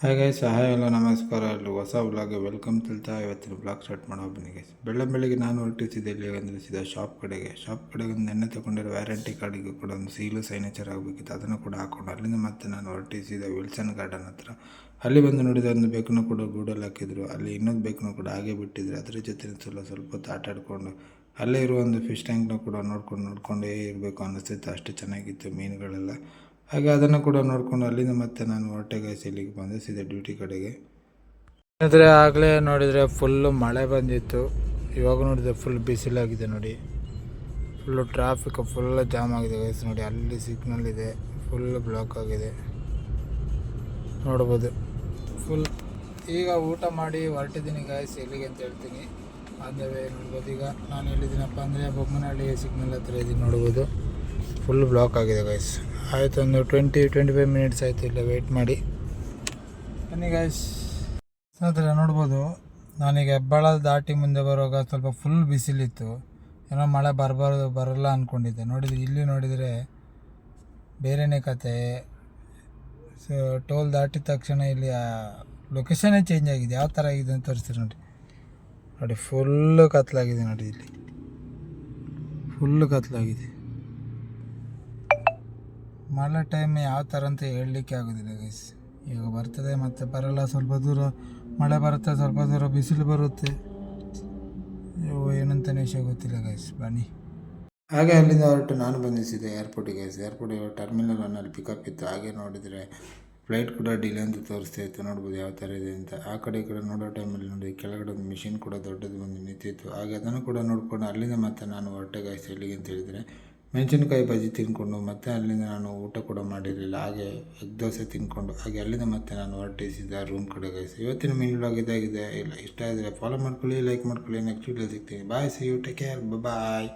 Hi guys, hi ಎಲ್ಲ ನಮಸ್ಕಾರ. ಅಲ್ಲಿ ಹೊಸ ಬ್ಲಾಗ್ಗೆ ವೆಲ್ಕಮ್ ತಿಳ್ತಾ ಇವತ್ತಿನ ಬ್ಲಾಗ್ ಸ್ಟಾರ್ಟ್ ಮಾಡೋ ಬನ್ನಿ ಗೈಸ್. ಬೆಳಗ್ಗೆ ನಾನು ಹೊರಟಿಸಿದ್ದೆ ಇಲ್ಲಿ ಅಂದರೆ ಸೀದಾ ಶಾಪ್ ಕಡೆಗೆ ಒಂದು ನೆನ್ನೆ ತೊಗೊಂಡಿರೋ ವ್ಯಾರಂಟಿ ಕಾರ್ಡಿಗೆ ಕೂಡ ಒಂದು ಸೀಲು ಸೈನೇಚರ್ ಆಗಬೇಕಿತ್ತು. ಅದನ್ನು ಕೂಡ ಹಾಕ್ಕೊಂಡು ಅಲ್ಲಿಂದ ಮತ್ತೆ ನಾನು ಹೊರಟಿಸಿದ ವಿಲ್ಸನ್ ಗಾರ್ಡನ್ ಹತ್ರ. ಅಲ್ಲಿ ಬಂದು ನೋಡಿದ ಒಂದು ಬೇಕನ್ನು ಕೂಡ ಗೂಡಲ್ಲಿ ಹಾಕಿದ್ರು. ಅಲ್ಲಿ ಇನ್ನೊಂದು ಬೇಕನ್ನು ಕೂಡ ಹಾಗೆ ಬಿಟ್ಟಿದ್ರು. ಅದರ ಜೊತೆ ಸ್ವಲ್ಪ ಹೊತ್ತು ಆಟ ಆಡಿಕೊಂಡು ಅಲ್ಲೇ ಇರುವ ಒಂದು ಫಿಶ್ ಟ್ಯಾಂಕ್ನ ಕೂಡ ನೋಡ್ಕೊಂಡೇ ಇರಬೇಕು ಅನ್ನಿಸ್ತಿತ್ತು. ಅಷ್ಟು ಚೆನ್ನಾಗಿತ್ತು ಮೀನುಗಳೆಲ್ಲ. ಹಾಗೆ ಅದನ್ನು ಕೂಡ ನೋಡಿಕೊಂಡು ಅಲ್ಲಿಂದ ಮತ್ತೆ ನಾನು ಹೊರಟೆಗಾಯ್ಸ್ ಇಲ್ಲಿಗೆ ಬಂದೆ ಸೀದಾ ಡ್ಯೂಟಿ ಕಡೆಗೆ. ಅಂದರೆ ಆಗಲೇ ನೋಡಿದರೆ ಫುಲ್ಲು ಮಳೆ ಬಂದಿತ್ತು. ಇವಾಗ ನೋಡಿದರೆ ಫುಲ್ ಬಿಸಿಲಾಗಿದೆ ನೋಡಿ. ಫುಲ್ಲು ಟ್ರಾಫಿಕ್ ಫುಲ್ ಜಾಮ್ ಆಗಿದೆ ಗೈಸ್. ನೋಡಿ ಅಲ್ಲಿ ಸಿಗ್ನಲ್ ಇದೆ, ಫುಲ್ ಬ್ಲಾಕ್ ಆಗಿದೆ ನೋಡ್ಬೋದು ಫುಲ್. ಈಗ ಊಟ ಮಾಡಿ ಹೊರಟಿದ್ದೀನಿ ಗಾಯ್ಸ್. ಎಲ್ಲಿಗೆ ಅಂತ ಹೇಳ್ತೀನಿ. ಆದವೇ ನೋಡ್ಬೋದು. ಈಗ ನಾನು ಎಲ್ಲಿದ್ದೀನಪ್ಪ ಅಂದರೆ ಬೊಮ್ಮನಹಳ್ಳಿ ಸಿಗ್ನಲ್ ಹತ್ರ ಇದ್ದೀನಿ ನೋಡ್ಬೋದು. ಫುಲ್ ಬ್ಲಾಕ್ ಆಗಿದೆ ಗೈಸ್. ಆಯಿತು, ಒಂದು 20-25 ಮಿನಿಟ್ಸ್ ಆಯಿತು ಇಲ್ಲ ವೆಯ್ಟ್ ಮಾಡಿ ಬನ್ನಿ ಗೈಸ್. ಸ್ನೇಹಿತರೆ ನೋಡ್ಬೋದು, ನಾನೀಗ ಹೆಬ್ಬಾಳ ದಾಟಿ ಮುಂದೆ ಬರುವಾಗ ಸ್ವಲ್ಪ ಫುಲ್ ಬಿಸಿಲಿತ್ತು. ಏನೋ ಮಳೆ ಬರಲ್ಲ ಅಂದ್ಕೊಂಡಿದ್ದೆ. ಇಲ್ಲಿ ನೋಡಿದರೆ ಬೇರೆಯೇ ಕತೆ. ಸೊ ಟೋಲ್ ದಾಟಿದ ತಕ್ಷಣ ಇಲ್ಲಿ ಲೊಕೇಶನ್ನೇ ಚೇಂಜ್ ಆಗಿದೆ. ಯಾವ ಥರ ಆಗಿದೆ ಅಂತ ತೋರಿಸ್ತೀರಿ ನೋಡಿ ಫುಲ್ಲು ಕತ್ಲಾಗಿದೆ ನೋಡಿ. ಇಲ್ಲಿ ಫುಲ್ಲು ಕತ್ಲಾಗಿದೆ. ಮಳೆ ಟೈಮ್ ಯಾವ ಥರ ಅಂತ ಹೇಳಲಿಕ್ಕೆ ಆಗೋದಿಲ್ಲ ಗೈಸ್. ಈಗ ಬರ್ತದೆ ಮತ್ತು ಬರಲ್ಲ. ಸ್ವಲ್ಪ ದೂರ ಮಳೆ ಬರುತ್ತೆ, ಸ್ವಲ್ಪ ದೂರ ಬಿಸಿಲು ಬರುತ್ತೆ. ಏನಂತಲೇ ವಿಷಯ ಗೊತ್ತಿಲ್ಲ ಗೈಸ್. ಬನ್ನಿ. ಹಾಗೆ ಅಲ್ಲಿಂದ ಹೊರಟು ನಾನು ಬಂದಿಸಿದ್ದೆ ಏರ್ಪೋರ್ಟಿಗೆ ಗೈಸ್. ಏರ್ಪೋರ್ಟಿಗೆ ಟರ್ಮಿನಲ್ 1 ಪಿಕಪ್ ಇತ್ತು. ಹಾಗೆ ನೋಡಿದರೆ ಫ್ಲೈಟ್ ಕೂಡ ಡಿಲೇ ಅಂತ ತೋರಿಸ್ತಾ ಇತ್ತು. ನೋಡ್ಬೋದು ಯಾವ ಥರ ಇದೆ ಅಂತ. ಆ ಕಡೆ ಈ ಕಡೆ ನೋಡೋ ಟೈಮಲ್ಲಿ ನೋಡಿ ಕೆಳಗಡೆ ಒಂದು ಮಿಷಿನ್ ಕೂಡ ದೊಡ್ಡದು ಬಂದು ನಿಂತಿತ್ತು. ಹಾಗೆ ಅದನ್ನು ಕೂಡ ನೋಡಿಕೊಂಡು ಅಲ್ಲಿಂದ ಮತ್ತೆ ನಾನು ಹೊರಟೆ ಗೈಸ್. ಎಲ್ಲಿಗೆ ಅಂತ ಹೇಳಿದರೆ ಮೆಣಸಿನ್ಕಾಯಿ ಬಜ್ಜಿ ತಿಂದ್ಕೊಂಡು ಮತ್ತೆ ಅಲ್ಲಿಂದ ನಾನು ಊಟ ಕೂಡ ಮಾಡಿರಲಿಲ್ಲ. ಹಾಗೆ ಎಗ್ ದೋಸೆ ತಿಂದ್ಕೊಂಡು ಹಾಗೆ ಅಲ್ಲಿಂದ ಮತ್ತೆ ನಾನು ಹೊರಟಿಸಿದ್ದೆ ರೂಮ್ ಕಡೆ ಗೈಸ್. ಇವತ್ತಿನ ಮಿನಿ ವ್ಲಾಗ್ ಇದಾಗಿದೆ. ಇಲ್ಲ ಇಷ್ಟ ಆದರೆ ಫಾಲೋ ಮಾಡ್ಕೊಳ್ಳಿ, ಲೈಕ್ ಮಾಡ್ಕೊಳ್ಳಿ. ನೆಕ್ಸ್ಟ್ ವಿಡಿಯೋ ಸಿಗ್ತೀನಿ. Bye, see you, take care, bye.